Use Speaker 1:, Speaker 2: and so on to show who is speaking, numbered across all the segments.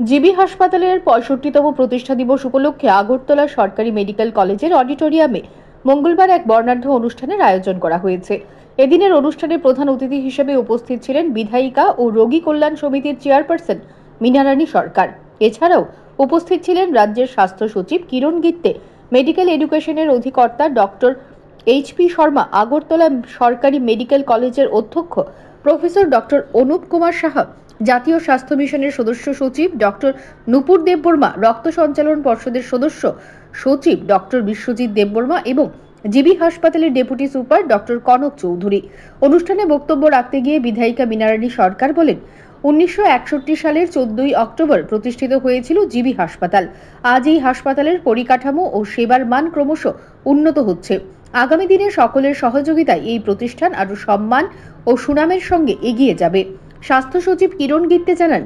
Speaker 1: GB হাসপাতালের ৬৫তম প্রতিষ্ঠা দিবস উপলক্ষে আগরতলা সরকারি মেডিকেল কলেজের অডিটোরিয়ামে মঙ্গলবার এক বর্ণাঢ্য অনুষ্ঠানের আয়োজন করা হয়েছে। এদিনের অনুষ্ঠানে প্রধান অতিথি হিসেবে উপস্থিত ছিলেন বিধায়িকা ও রোগী কল্যাণ সমিতির চেয়ারপারসন মীনারানী সরকার। এছাড়াও উপস্থিত ছিলেন রাজ্যের স্বাস্থ্য সচিব কিরণ গিত্তে, মেডিকেল এডুকেশনের অধিকর্তা ডক্টর এইচ.পি. শর্মা, আগরতলা সরকারি মেডিকেল কলেজের অধ্যক্ষ প্রফেসর ডক্টর অনুপ কুমার সাহা, জাতীয় স্বাস্থ্য মিশনের সদস্য সচিব ডক্টর নূপুর দেববর্মা, রক্ত সঞ্চালন পর্ষদের সদস্য সচিব ডক্টর বিশ্বজিৎ দেববর্মা এবং জিবি হাসপাতালের deputy super doctor Kanak Chowdhury. অনুষ্ঠানে বক্তব্য রাখতে গিয়ে বিধায়িকা মীনারানী সরকার বলেন, 1961 সালের 14ই অক্টোবর প্রতিষ্ঠিত হয়েছিল জিবি হাসপাতাল। আজ এই হাসপাতালের পরিকাঠামো ও সেবার মান ক্রমশ উন্নত হচ্ছে। আগামী দিনে সকলের সহযোগিতায় এই প্রতিষ্ঠান আরও সম্মান ও সুনামের সঙ্গে এগিয়ে যাবে। স্বাস্থ্য সচিব কিরণ গিত্তে জানান,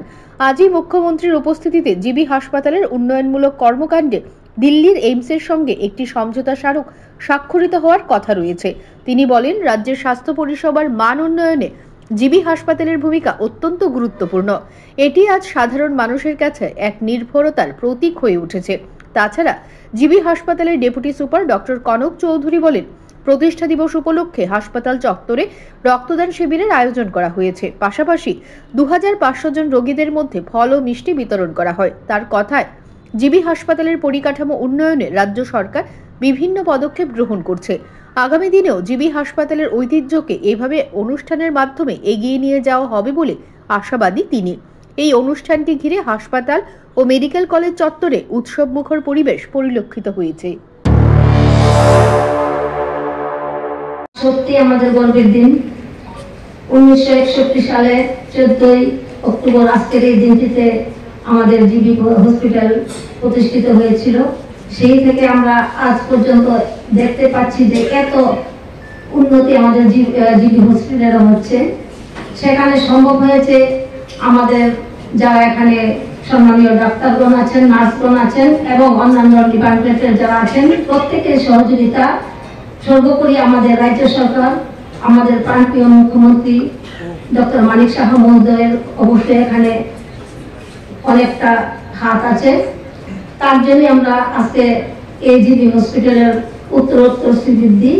Speaker 1: আজই মুখ্যমন্ত্রীর উপস্থিতিতে জিবি হাসপাতালের উন্নয়নমূলক কর্মকাণ্ডে দিল্লির এইমসের সঙ্গে একটি সমঝোতা স্মারক স্বাক্ষরিত হওয়ার কথা রয়েছে। তিনি বলেন, রাজ্যের স্বাস্থ্য পরিষেবার মান উন্নয়নে জিবি হাসপাতালের ভূমিকা অত্যন্ত গুরুত্বপূর্ণ। এটি আজ সাধারণ মানুষের কাছে এক নির্ভরতার প্রতীক হয়ে উঠেছে। তাছাড়া জিবি হাসপাতালের deputy super doctor Kanak Chowdhury বলেন, প্রতিষ্ঠা দিবস উপলক্ষে হাসপাতাল চত্বরে রক্তদান শিবিরের আয়োজন করা হয়েছে। পাশাপাশি 2500 জন রোগীদের মধ্যে ফল ও মিষ্টি বিতরণ করা হয়। তার কথায়, জিবি হাসপাতালের পরিকাঠামো উন্নয়নে রাজ্য সরকার বিভিন্ন পদক্ষেপ গ্রহণ করছে। আগামী দিনেও জিবি হাসপাতালের ঐতিহ্যকে এভাবে অনুষ্ঠানের মাধ্যমে এগিয়ে নিয়ে যাওয়া হবে বলে আশাবাদী তিনি। এই অনুষ্ঠানটি ঘিরে হাসপাতাল ও মেডিকেল কলেজ চত্বরে উৎসবমুখর পরিবেশ পরিলক্ষিত হয়েছে।
Speaker 2: সত্যি আমাদের গর্বের দিন। 1961 সালে 14ই অক্টোবর আজকের এই দিনটিতে আমাদের জিবি হসপিটাল প্রতিষ্ঠিত হয়েছিল। সেই থেকে আমরা আজ পর্যন্ত দেখতে পাচ্ছি যে এত উন্নতি আমাদের জিবি হসপিটালে হচ্ছে। সেখানে সম্ভব হয়েছে আমাদের যারা এখানে সম্মানীয় ডাক্তারগণ আছেন, নার্সগণ আছেন এবং অন্যান্য ডিপার্টমেন্টের যারা আছেন, প্রত্যেকের সহযোগিতা। সর্বোপরি আমাদের রাজ্য সরকার, আমাদের প্রাণপ্রিয় মুখ্যমন্ত্রী ডক্টর মানিক সাহা মহোদয়ের অবশ্যই এখানে অনেকটা হাত আছে। তার জন্য আমরা আজকে এই জিবি হসপিটালের উত্তরোত্তর শ্রীবৃদ্ধি